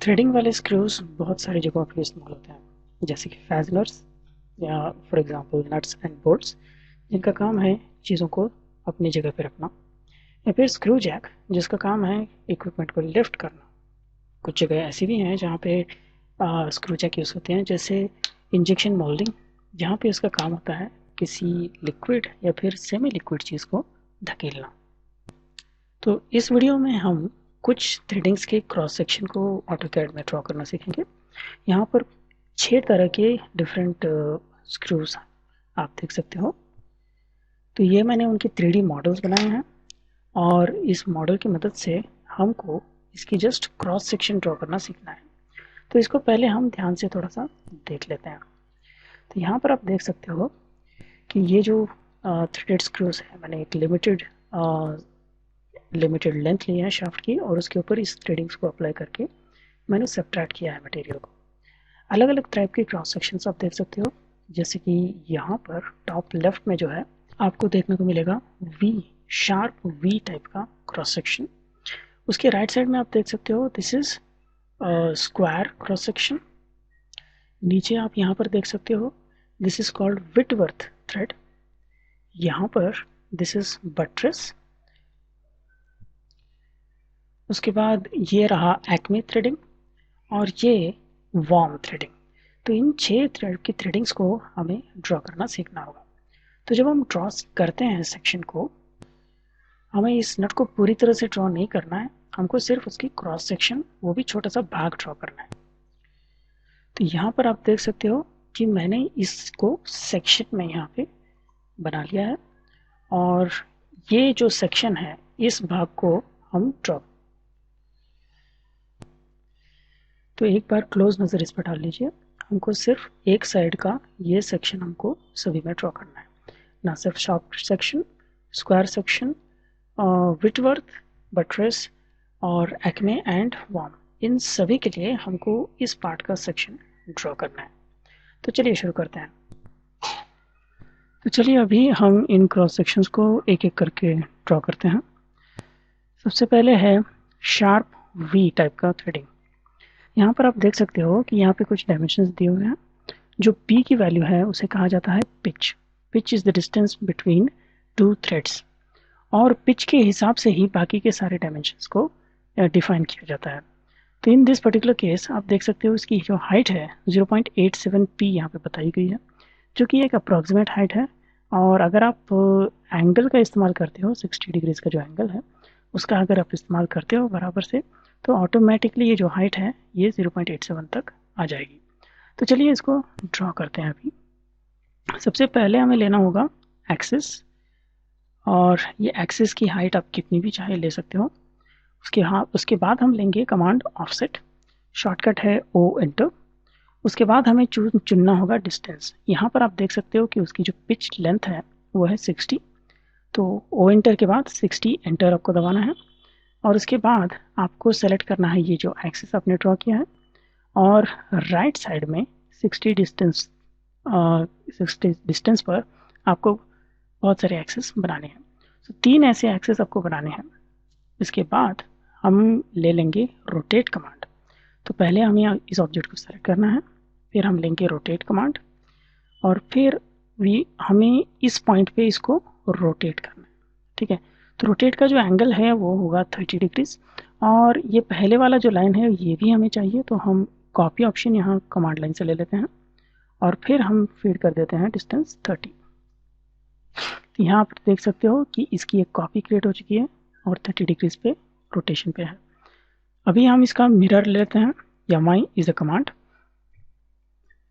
Threading वाले screws बहुत सारी जगहों पर इस्तेमाल होते हैं, जैसे कि फैजनर्स या for example nuts and bolts, जिनका काम है चीज़ों को अपनी जगह पर रखना, या फिर स्क्रू जैक जिसका काम है इक्विपमेंट को लिफ्ट करना। कुछ जगह ऐसी भी हैं जहाँ पे स्क्रू जैक यूज़ होते हैं, जैसे इंजेक्शन मोल्डिंग, जहाँ पे उसका काम होता है किसी लिक्विड या फिर सेमी लिक्विड चीज़ को धकेलना। तो इस वीडियो में हम कुछ थ्रेडिंग्स के क्रॉस सेक्शन को ऑटोकैड में ड्रॉ करना सीखेंगे। यहाँ पर 6 तरह के डिफरेंट स्क्रूज आप देख सकते हो। तो ये मैंने उनके 3D मॉडल्स बनाए हैं और इस मॉडल की मदद से हमको इसकी जस्ट क्रॉस सेक्शन ड्रॉ करना सीखना है। तो इसको पहले हम ध्यान से थोड़ा सा देख लेते हैं। तो यहाँ पर आप देख सकते हो कि ये जो थ्रेडेड स्क्रूज है, मैंने एक लिमिटेड लेंथ ली है शाफ्ट की और उसके ऊपर इस थ्रेडिंग्स को अप्लाई करके मैंने सब्ट्रैक्ट किया है मटेरियल को। अलग अलग टाइप के क्रॉस सेक्शंस आप देख सकते हो, जैसे कि यहाँ पर टॉप लेफ्ट में जो है आपको देखने को मिलेगा वी, शार्प वी टाइप का क्रॉस सेक्शन। उसके राइट साइड में आप देख सकते हो this is square cross section. नीचे आप यहाँ पर देख सकते हो this is called Whitworth thread. यहाँ पर दिस इज बट्रेस। उसके बाद ये रहा एक्मे थ्रेडिंग और ये वॉर्म थ्रेडिंग। तो इन 6 थ्रेड की थ्रेडिंग्स को हमें ड्रॉ करना सीखना होगा। तो जब हम ड्रॉ करते हैं सेक्शन को, हमें इस नट को पूरी तरह से ड्रॉ नहीं करना है, हमको सिर्फ उसकी क्रॉस सेक्शन, वो भी छोटा सा भाग ड्रॉ करना है। तो यहाँ पर आप देख सकते हो कि मैंने इसको सेक्शन में यहाँ पे बना लिया है और ये जो सेक्शन है इस भाग को हम ड्रॉ। तो एक बार क्लोज नज़र इस पर डाल लीजिए। हमको सिर्फ एक साइड का ये सेक्शन हमको सभी में ड्रॉ करना है, ना सिर्फ sharp section, square section, Whitworth, buttress और एक्मे एंड वॉर्म, इन सभी के लिए हमको इस पार्ट का सेक्शन ड्रॉ करना है। तो चलिए शुरू करते हैं। तो चलिए अभी हम इन क्रॉस सेक्शंस को एक एक करके ड्रॉ करते हैं। सबसे पहले है शार्प वी टाइप का थ्रेडिंग। यहाँ पर आप देख सकते हो कि यहाँ पे कुछ डायमेंशंस दिए हुए हैं। जो P की वैल्यू है उसे कहा जाता है pitch. Pitch is the distance between 2 threads और पिच के हिसाब से ही बाकी के सारे डायमेंशंस को डिफाइन किया जाता है। तो इन दिस पर्टिकुलर केस आप देख सकते हो इसकी जो हाइट है 0.87 P यहाँ पे बताई गई है, जो कि एक अप्रॉक्सीमेट हाइट है। और अगर आप एंगल का इस्तेमाल करते हो, 60 डिग्रीज का जो एंगल है उसका अगर आप इस्तेमाल करते हो बराबर से, तो ऑटोमेटिकली ये जो हाइट है ये 0.87 तक आ जाएगी। तो चलिए इसको ड्रॉ करते हैं। अभी सबसे पहले हमें लेना होगा एक्सिस, और ये एक्सिस की हाइट आप कितनी भी चाहे ले सकते हो। उसके बाद हम लेंगे कमांड ऑफसेट, शॉर्टकट है O एंटर। उसके बाद हमें चुनना होगा डिस्टेंस। यहाँ पर आप देख सकते हो कि उसकी जो पिच लेंथ है वो है 60। तो O एंटर के बाद 60 एंटर आपको दबाना है और उसके बाद आपको सेलेक्ट करना है ये जो एक्सिस आपने ड्रॉ किया है, और राइट साइड में 60 डिस्टेंस पर आपको बहुत सारे एक्सिस बनाने हैं। तो 3 ऐसे एक्सिस आपको बनाने हैं। इसके बाद हम ले लेंगे रोटेट कमांड। तो पहले हमें इस ऑब्जेक्ट को सेलेक्ट करना है, फिर हम लेंगे रोटेट कमांड और फिर हमें इस पॉइंट पे इसको रोटेट करना है। ठीक है, तो रोटेट का जो एंगल है वो होगा 30 डिग्रीज, और ये पहले वाला जो लाइन है ये भी हमें चाहिए। तो हम कॉपी ऑप्शन यहाँ कमांड लाइन से ले लेते हैं और फिर हम फीड कर देते हैं डिस्टेंस 30। तो यहाँ आप देख सकते हो कि इसकी एक कॉपी क्रिएट हो चुकी है और 30 डिग्रीज पे रोटेशन पे है। अभी हम इसका मिरर लेते हैं। Yamai is a command.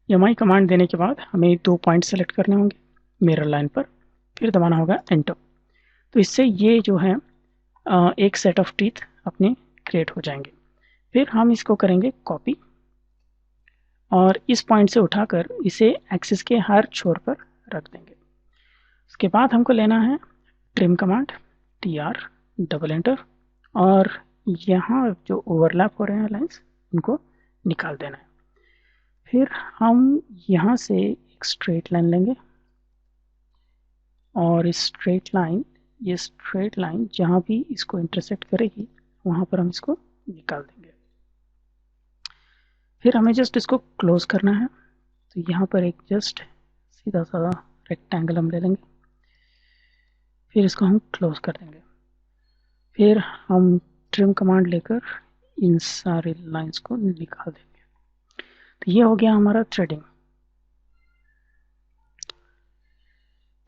Yamai command देने के बाद हमें 2 पॉइंट सेलेक्ट करने होंगे मिरर लाइन पर, फिर दबाना होगा एंटर। तो इससे ये जो है एक सेट ऑफ टीथ अपने क्रिएट हो जाएंगे। फिर हम इसको करेंगे कॉपी और इस पॉइंट से उठाकर इसे एक्सिस के हर छोर पर रख देंगे। उसके बाद हमको लेना है trim command, TR double enter, और यहाँ जो ओवरलैप हो रहे हैं लाइन्स उनको निकाल देना है। फिर हम यहाँ से एक स्ट्रेट लाइन लेंगे और इस स्ट्रेट लाइन जहाँ भी इसको इंटरसेक्ट करेगी वहाँ पर हम इसको निकाल देंगे। फिर हमें जस्ट इसको क्लोज करना है। तो यहाँ पर एक जस्ट सीधा साधा रेक्टेंगल हम ले लेंगे, फिर इसको हम क्लोज कर देंगे। फिर हम ट्रिम कमांड लेकर इन सारे लाइंस को निकाल देंगे। तो ये हो गया हमारा थ्रेडिंग।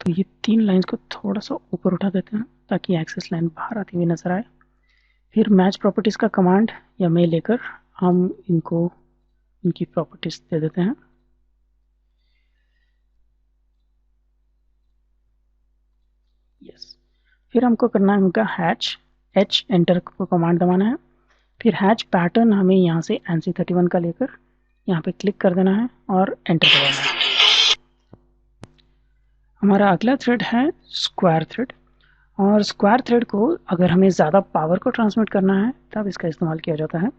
तो ये 3 लाइंस को थोड़ा सा ऊपर उठा देते हैं ताकि एक्सेस लाइन बाहर आती हुई नजर आए। फिर मैच प्रॉपर्टीज का कमांड या मैं लेकर हम इनको इनकी प्रॉपर्टीज दे देते हैं। यस, फिर हमको करना है उनका हैच, एच एंटर को कमांड दबाना है। फिर हैच पैटर्न हमें यहाँ से NC31 का लेकर यहाँ पे क्लिक कर देना है और एंटर दबाना है। हमारा अगला थ्रेड है स्क्वायर थ्रेड, और स्क्वायर थ्रेड को अगर हमें ज़्यादा पावर को ट्रांसमिट करना है तब इसका इस्तेमाल किया जाता है।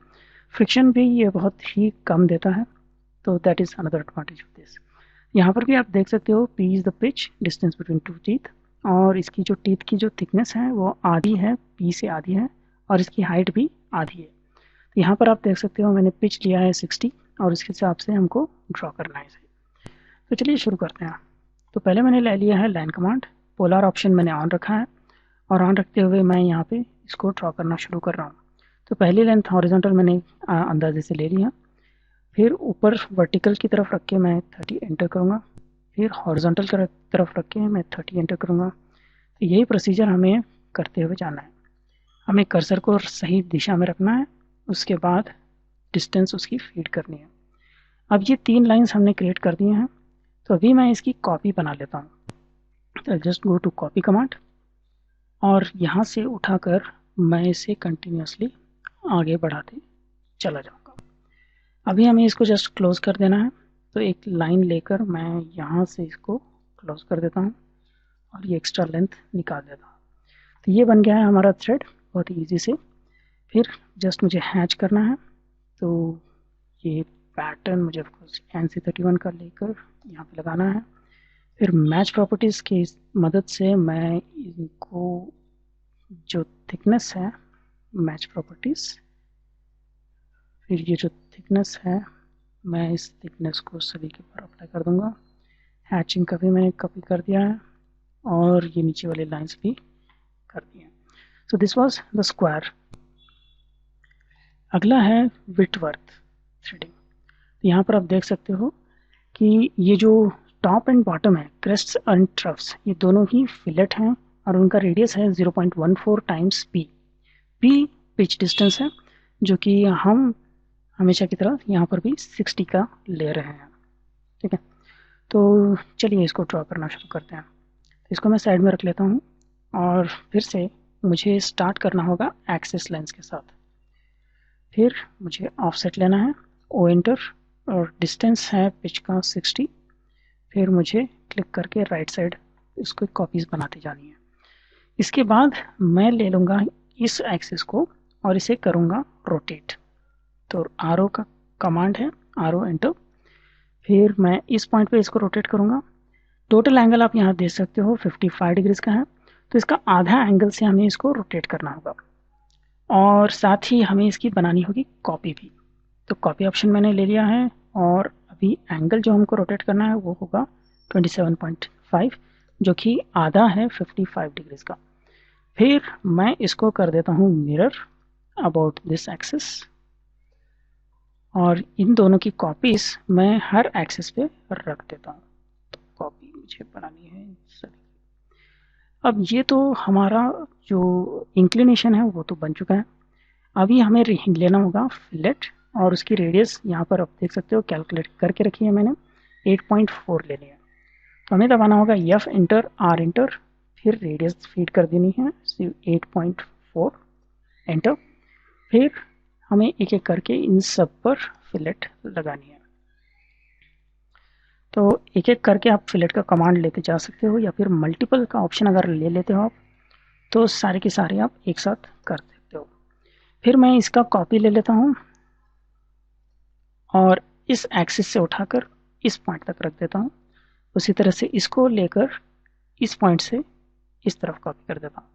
फ्रिक्शन भी ये बहुत ही कम देता है, तो that is another advantage of this. यहाँ पर भी आप देख सकते हो P is the pitch distance between two teeth, और इसकी जो टीथ की जो थिकनेस है वो आधी है, P से आधी है, और इसकी हाइट भी आधी है। तो यहाँ पर आप देख सकते हो मैंने पिच लिया है 60, और इसके हिसाब से हमको ड्रॉ करना है इसे। तो चलिए शुरू करते हैं। तो पहले मैंने ले लिया है लाइन कमांड, पोलर ऑप्शन मैंने ऑन रखा है, और ऑन रखते हुए मैं यहाँ पे इसको ड्रॉ करना शुरू कर रहा हूँ। तो पहली लेंथ हॉरिजॉन्टल मैंने अंदाजे से ले लिया, फिर ऊपर वर्टिकल की तरफ रख के मैं 30 एंटर करूँगा, फिर हॉरिजॉन्टल की तरफ रख के मैं 30 एंटर करूँगा। तो यही प्रोसीजर हमें करते हुए जाना है। हमें कर्सर को सही दिशा में रखना है, उसके बाद डिस्टेंस उसकी फीड करनी है। अब ये 3 लाइंस हमने क्रिएट कर दिए हैं, तो अभी मैं इसकी कॉपी बना लेता हूँ। तो just go to copy command, और यहाँ से उठाकर मैं इसे कंटिन्यूसली आगे बढ़ाते चला जाऊँगा। अभी हमें इसको जस्ट क्लोज कर देना है, तो एक लाइन लेकर मैं यहाँ से इसको क्लोज कर देता हूँ और ये एक्स्ट्रा लेंथ निकाल देता हूँ। तो ये बन गया है हमारा थ्रेड बहुत ही ईजी से। फिर जस्ट मुझे हैच करना है, तो ये पैटर्न मुझे ऑफकोर्स NC31 का लेकर यहाँ पे लगाना है। फिर मैच प्रॉपर्टीज़ की मदद से मैं इनको जो थिकनेस है, मैच प्रॉपर्टीज़, फिर ये जो थिकनेस है मैं इस थिकनेस को सभी के ऊपर अप्लाई कर दूंगा। हैचिंग का भी मैंने कॉपी कर दिया है, और ये नीचे वाले लाइंस भी कर दिए हैं। So this was the square. अगला है विटवर्थ थ्रेडिंग। यहाँ पर आप देख सकते हो कि ये जो टॉप एंड बॉटम है, क्रेस्ट्स एंड ट्रफ्स, ये दोनों ही फिलेट हैं, और उनका रेडियस है 0.14 times P। P pitch distance है, जो कि हम हमेशा की तरह यहाँ पर भी 60 का ले रहे हैं। ठीक है, तो चलिए इसको ड्रॉ करना शुरू करते हैं। तो इसको मैं साइड में रख लेता हूँ, और फिर से मुझे स्टार्ट करना होगा एक्सिस लेंस के साथ। फिर मुझे ऑफसेट लेना है, ओ एंटर, और डिस्टेंस है पिच का 60। फिर मुझे क्लिक करके राइट साइड इसको कॉपीज बनाती जानी है। इसके बाद मैं ले लूँगा इस एक्सिस को और इसे करूँगा रोटेट। तो आरो का कमांड है, आरो एंटर। फिर मैं इस पॉइंट पे इसको रोटेट करूँगा। टोटल एंगल आप यहाँ देख सकते हो 55 डिग्रीज का है, तो इसका आधा एंगल से हमें इसको रोटेट करना होगा, और साथ ही हमें इसकी बनानी होगी कॉपी भी। तो कॉपी ऑप्शन मैंने ले लिया है, और अभी एंगल जो हमको रोटेट करना है वो होगा 27.5, जो कि आधा है 55 डिग्रीज का। फिर मैं इसको कर देता हूँ मिरर अबाउट दिस एक्सिस, और इन दोनों की कॉपीज मैं हर एक्सिस पे रख देता हूँ। तो कॉपी मुझे बनानी है सभी। अब ये तो हमारा जो इंक्लिनेशन है वो तो बन चुका है। अभी हमें लेना होगा फिलेट, और उसकी रेडियस यहाँ पर आप देख सकते हो कैलकुलेट करके रखी है मैंने, 8.4 लेनी है। तो हमें दबाना होगा F इंटर, R इंटर, फिर रेडियस फीड कर देनी है 8.4 एंटर। फिर हमें एक एक करके इन सब पर फिलेट लगानी है। तो एक एक करके आप फिलेट का कमांड लेते जा सकते हो, या फिर मल्टीपल का ऑप्शन अगर ले लेते हो आप, तो सारे के सारे आप एक साथ कर सकते हो। फिर मैं इसका कॉपी ले लेता हूँ, और इस एक्सिस से उठाकर इस पॉइंट तक रख देता हूँ। उसी तरह से इसको लेकर इस पॉइंट से इस तरफ कॉपी कर देता हूँ।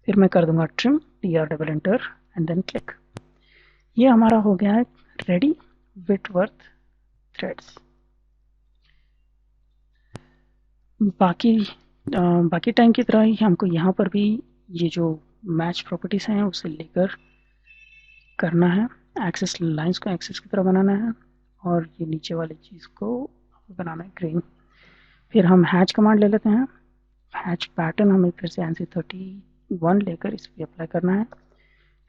फिर मैं कर दूंगा trim, TR double enter, and then click. ये हमारा हो गया है रेडी, विटवर्थ थ्रेड्स। बाकी टाइम की तरह ही हमको यहाँ पर भी ये जो मैच प्रॉपर्टीज हैं उसे लेकर करना है। एक्सेस लाइंस को एक्सेस की तरह बनाना है और ये नीचे वाली चीज़ को बनाना है ग्रीन। फिर हम हैच कमांड ले लेते हैं। हैच पैटर्न हमें फिर से NC31 लेकर इस पर अप्लाई करना है।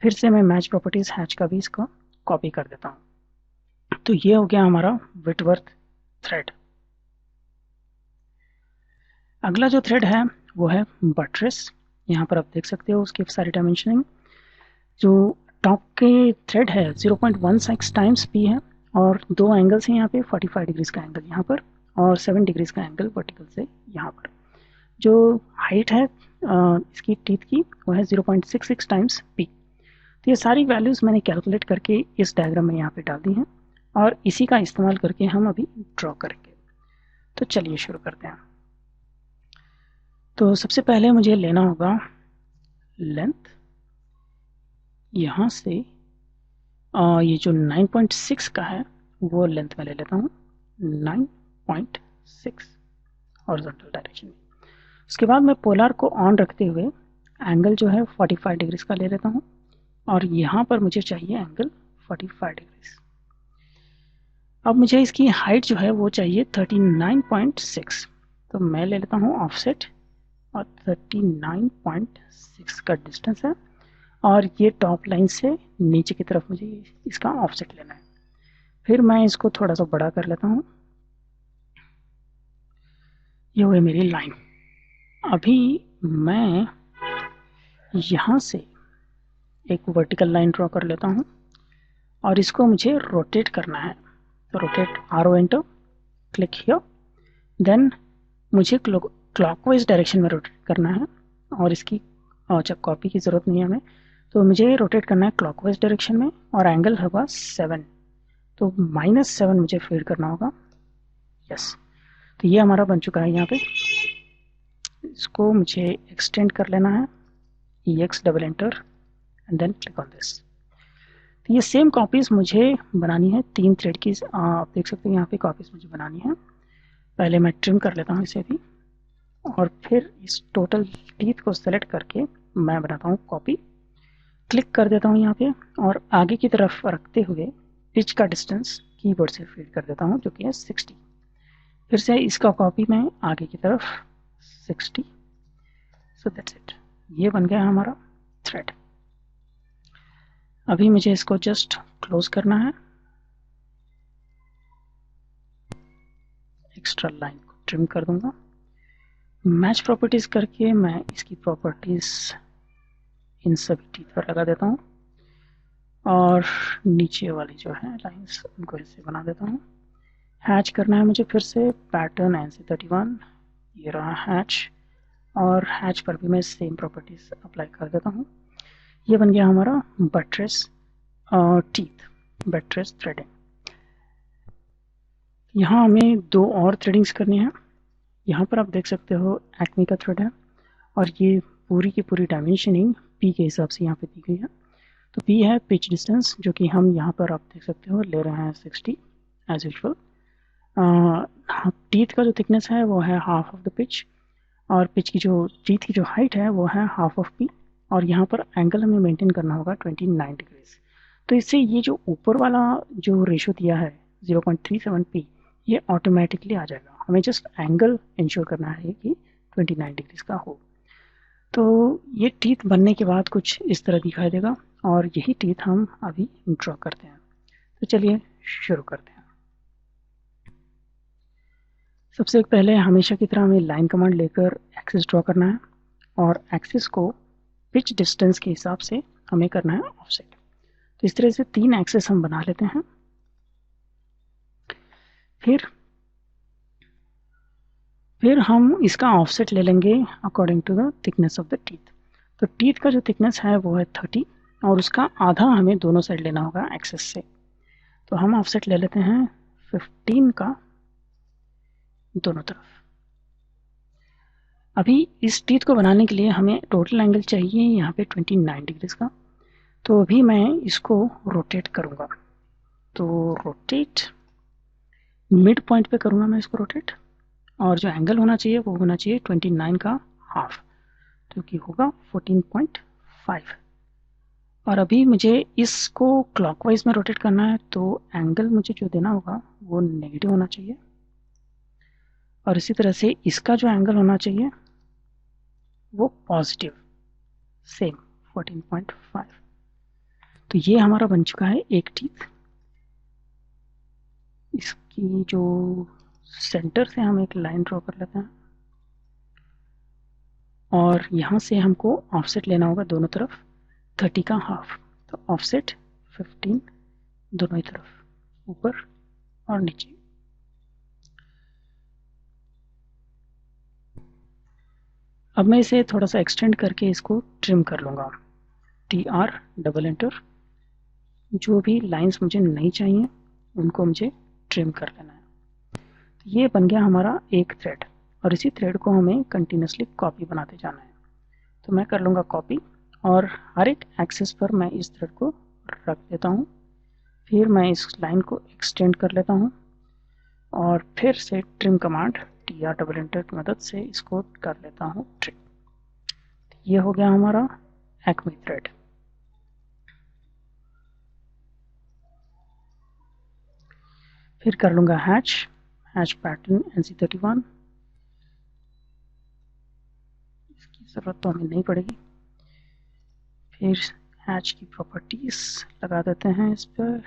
फिर से मैं मैच प्रॉपर्टीज हैच का भी इसको कॉपी कर देता हूँ। तो ये हो गया हमारा विटवर्थ थ्रेड। अगला जो थ्रेड है वो है बट्रेस। यहाँ पर आप देख सकते हो उसकी सारी डायमेंशनिंग। जो टॉप के थ्रेड है 0.16 टाइम्स पी है और दो एंगल्स हैं यहाँ पे, 45 डिग्रीज का एंगल यहाँ पर और 7 डिग्रीज का एंगल वर्टिकल से यहाँ पर। जो हाइट है इसकी टीथ की वो है 0.66 टाइम्स पी। तो ये सारी वैल्यूज़ मैंने कैलकुलेट करके इस डायग्राम में यहाँ पे डाल दी हैं और इसी का इस्तेमाल करके हम अभी ड्रॉ करेंगे। तो चलिए शुरू करते हैं। तो सबसे पहले मुझे लेना होगा लेंथ। यहाँ से ये जो 9.6 का है वो लेंथ में ले लेता हूँ, 9.6 हॉरिजॉन्टल डायरेक्शन में। उसके बाद मैं पोलर को ऑन रखते हुए एंगल जो है 45 डिग्रीज का ले लेता हूँ और यहाँ पर मुझे चाहिए एंगल 45 डिग्रीज। अब मुझे इसकी हाइट जो है वो चाहिए 39.6, तो मैं ले लेता हूँ ऑफसेट और 39.6 का डिस्टेंस है और ये टॉप लाइन से नीचे की तरफ मुझे इसका ऑफसेट लेना है। फिर मैं इसको थोड़ा सा बड़ा कर लेता हूँ। ये हुई मेरी लाइन। अभी मैं यहाँ से एक वर्टिकल लाइन ड्रॉ कर लेता हूँ और इसको मुझे रोटेट करना है। तो रोटेट आरो एंटर, क्लिक हियर। देन मुझे क्लॉकवाइज डायरेक्शन में रोटेट करना है और इसकी अच्छा कॉपी की ज़रूरत नहीं है हमें, तो मुझे रोटेट करना है क्लॉकवाइज डायरेक्शन में और एंगल होगा 7, तो -7 मुझे फीड करना होगा। यस, तो ये हमारा बन चुका है। यहाँ पे इसको मुझे एक्सटेंड कर लेना है, EX double enter and then click on this. तो ये सेम कॉपीज मुझे बनानी है 3 थ्रेड की। आप देख सकते हैं यहाँ पे कॉपीज मुझे बनानी है। पहले मैं ट्रिम कर लेता हूँ इसे भी और फिर इस टोटल टीथ को सेलेक्ट करके मैं बनाता हूँ कॉपी। क्लिक कर देता हूँ यहाँ पे और आगे की तरफ रखते हुए पिच का डिस्टेंस कीबोर्ड से फीड कर देता हूँ जो कि है 60। फिर से इसका कॉपी मैं आगे की तरफ 60। सो दैट्स इट, ये बन गया हमारा थ्रेड। अभी मुझे इसको जस्ट क्लोज करना है। एक्स्ट्रा लाइन को ट्रिम कर दूंगा। मैच प्रॉपर्टीज करके मैं इसकी प्रॉपर्टीज इन सभी टीथ पर लगा देता हूँ और नीचे वाली जो है लाइंस उनको ऐसे बना देता हूँ। हैच करना है मुझे फिर से, पैटर्न NC31, ये रहा हैच और हैच पर भी मैं सेम प्रॉपर्टीज अप्लाई कर देता हूँ। ये बन गया हमारा बट्रेस टीथ, बट्रेस थ्रेडिंग। यहाँ हमें 2 और थ्रेडिंग्स करनी है। यहाँ पर आप देख सकते हो एक्मे का थ्रेड है और ये पूरी की पूरी डायमेंशनिंग पी के हिसाब से यहाँ पे दी गई है। तो पी है पिच डिस्टेंस जो कि हम यहाँ पर आप देख सकते हो ले रहे हैं 60 एज यूजुअल। टीथ का जो थिकनेस है वो है हाफ ऑफ द पिच और पिच की जो टीथ की जो हाइट है वो है हाफ ऑफ पी और यहाँ पर एंगल हमें मेंटेन करना होगा 29 डिग्रीज। तो इससे ये जो ऊपर वाला जो रेशो दिया है 0.37 पी ये ऑटोमेटिकली आ जाएगा। हमें जस्ट एंगल इंश्योर करना है कि 29 डिग्रीज का हो। तो ये टीथ बनने के बाद कुछ इस तरह दिखाई देगा और यही टीथ हम अभी ड्रॉ करते हैं। तो चलिए शुरू करते हैं। सबसे पहले हमेशा की तरह हमें लाइन कमांड लेकर एक्सिस ड्रॉ करना है और एक्सिस को पिच डिस्टेंस के हिसाब से हमें करना है ऑफसेट। तो इस तरह से 3 एक्सिस हम बना लेते हैं। फिर हम इसका ऑफसेट ले लेंगे according to the thickness of the teeth. तो टीथ का जो थिकनेस है वो है 30 और उसका आधा हमें दोनों साइड लेना होगा एक्सेस से। तो हम ऑफसेट ले लेते हैं 15 का दोनों तरफ। अभी इस टीथ को बनाने के लिए हमें टोटल एंगल चाहिए यहाँ पे 29 डिग्रीज का। तो अभी मैं इसको रोटेट करूँगा। तो रोटेट, मिड पॉइंट पे करूँगा मैं इसको रोटेट, और जो एंगल होना चाहिए वो होना चाहिए 29 का हाफ, जो कि होगा 14.5। और अभी मुझे इसको क्लॉकवाइज में रोटेट करना है, तो एंगल मुझे जो देना होगा वो नेगेटिव होना चाहिए, और इसी तरह से इसका जो एंगल होना चाहिए वो पॉजिटिव, सेम 14.5। तो ये हमारा बन चुका है एक टीथ। इसकी जो सेंटर से हम एक लाइन ड्रॉ कर लेते हैं, और यहाँ से हमको ऑफसेट लेना होगा दोनों तरफ 30 का हाफ, तो ऑफसेट 15 दोनों ही तरफ, ऊपर और नीचे। अब मैं इसे थोड़ा सा एक्सटेंड करके इसको ट्रिम कर लूँगा, TR डबल एंटर। जो भी लाइंस मुझे नहीं चाहिए उनको मुझे ट्रिम कर लेना है। तो ये बन गया हमारा एक थ्रेड, और इसी थ्रेड को हमें कंटिन्यूसली कॉपी बनाते जाना है। तो मैं कर लूँगा कॉपी, और हर एक एक्सिस पर मैं इस थ्रेड को रख देता हूँ। फिर मैं इस लाइन को एक्सटेंड कर लेता हूँ, और फिर से trim command TR double enter की मदद से इसको कर लेता हूँ ट्रिम। ये हो गया हमारा एक्मे थ्रेड। फिर कर लूँगा हैच पैटर्न NC31, इसकी ज़रूरत तो हमें नहीं पड़ेगी। फिर हैच की प्रॉपर्टीज़ लगा देते हैं इस पर,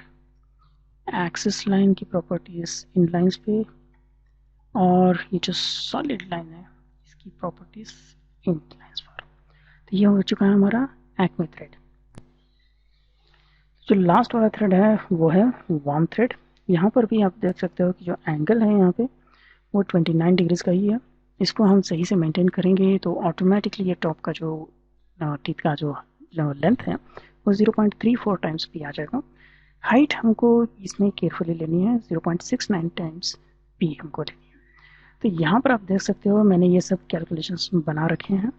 एक्सिस लाइन की प्रॉपर्टीज़ इन लाइंस पे, और ये जो सॉलिड लाइन है इसकी प्रॉपर्टीज़ इन लाइंस पर। तो ये हो चुका है हमारा एक्मे थ्रेड। जो लास्ट वाला थ्रेड है वो है वार्म थ्रेड। यहाँ पर भी आप देख सकते हो कि जो एंगल है यहाँ पे वो 29 डिग्रीज का ही है। इसको हम सही से मेंटेन करेंगे तो ऑटोमेटिकली ये टॉप का जो टीथ का जो लेंथ है वो 0.34 टाइम्स भी आ जाएगा। हाइट हमको इसमें केयरफुली लेनी है, 0.69 टाइम्स पी हमको लेनी है। तो यहाँ पर आप देख सकते हो मैंने ये सब कैलकुलेशंस बना रखे हैं,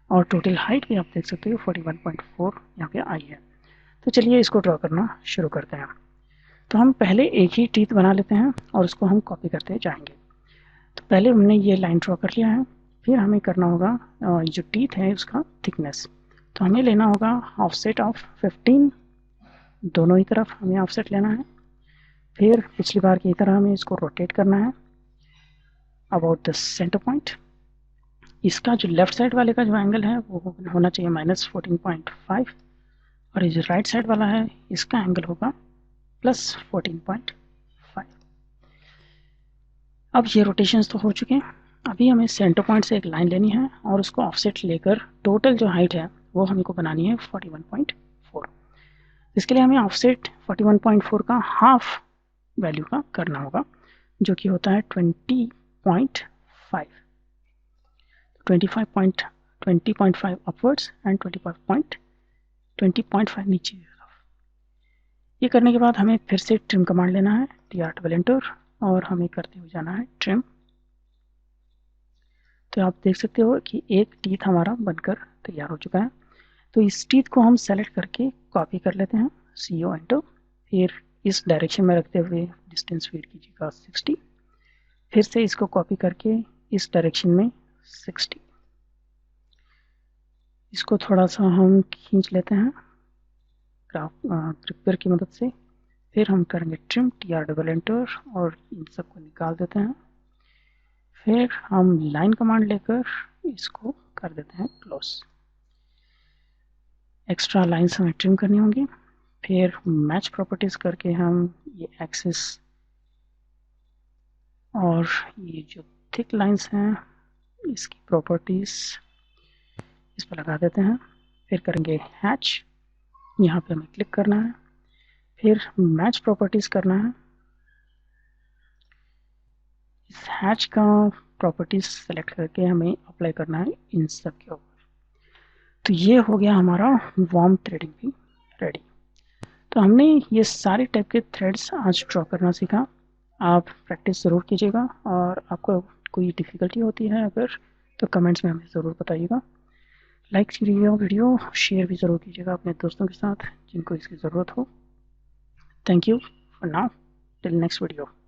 और टोटल हाइट भी आप देख सकते हो 41.4 यहाँ पे आई है। तो चलिए इसको ड्रॉ करना शुरू करते हैं। तो हम पहले एक ही टीथ बना लेते हैं और उसको हम कॉपी करते जाएंगे। तो पहले हमने ये लाइन ड्रॉ कर लिया है, फिर हमें करना होगा जो टीथ है उसका थिकनेस। तो हमें लेना होगा ऑफसेट ऑफ 15, दोनों ही तरफ हमें ऑफसेट लेना है। फिर पिछली बार की तरह हमें इसको रोटेट करना है अबाउट द सेंटर पॉइंट। इसका जो लेफ्ट साइड वाले का जो एंगल है वो होना चाहिए -14.5, और ये जो राइट साइड वाला है इसका एंगल होगा +14.5। अब ये रोटेशंस तो हो चुके हैं। अभी हमें सेंटर पॉइंट से एक लाइन लेनी है और उसको ऑफसेट लेकर टोटल जो हाइट है वो हमको बनानी है 41.4। इसके लिए हमें ऑफसेट 41.4 का हाफ वैल्यू का करना होगा, जो कि होता है 20.5। 20.5 अपवर्ड्स एंड 20.5 नीचे की तरफ। ये करने के बाद हमें फिर से ट्रिम कमांड लेना है, TR डबल एंटर, और हमें करते हुए जाना है ट्रिम। तो आप देख सकते हो कि एक टीथ हमारा बनकर तैयार हो चुका है। तो इस टीथ को हम सेलेक्ट करके कॉपी कर लेते हैं, CO एंटर। फिर इस डायरेक्शन में रखते हुए डिस्टेंस फीड कीजिएगा 60। फिर से इसको कॉपी करके इस डायरेक्शन में 60। इसको थोड़ा सा हम खींच लेते हैं ग्रिपर की मदद से। फिर हम करेंगे ट्रिम, TR डबल एंटर, और इन सबको निकाल देते हैं। फिर हम लाइन कमांड लेकर इसको कर देते हैं क्लोज। एक्स्ट्रा लाइन्स हमें ट्रिम करनी होंगी। फिर मैच प्रॉपर्टीज करके हम ये एक्सिस और ये जो थिक लाइन्स हैं इसकी प्रॉपर्टीज इस पर लगा देते हैं। फिर करेंगे हैच, यहाँ पे हमें क्लिक करना है। फिर मैच प्रॉपर्टीज करना है, इस हैच का प्रॉपर्टीज सेलेक्ट करके हमें अप्लाई करना है इन सब के ऊपर। तो ये हो गया हमारा वार्म थ्रेडिंग भी रेडी। तो हमने ये सारे टाइप के थ्रेड्स आज ड्रॉ करना सीखा। आप प्रैक्टिस ज़रूर कीजिएगा, और आपको कोई डिफ़िकल्टी होती है अगर तो कमेंट्स में हमें ज़रूर बताइएगा। लाइक कीजिएगा वीडियो, शेयर भी ज़रूर कीजिएगा अपने दोस्तों के साथ जिनको इसकी ज़रूरत हो। Thank you. for now. Till next video.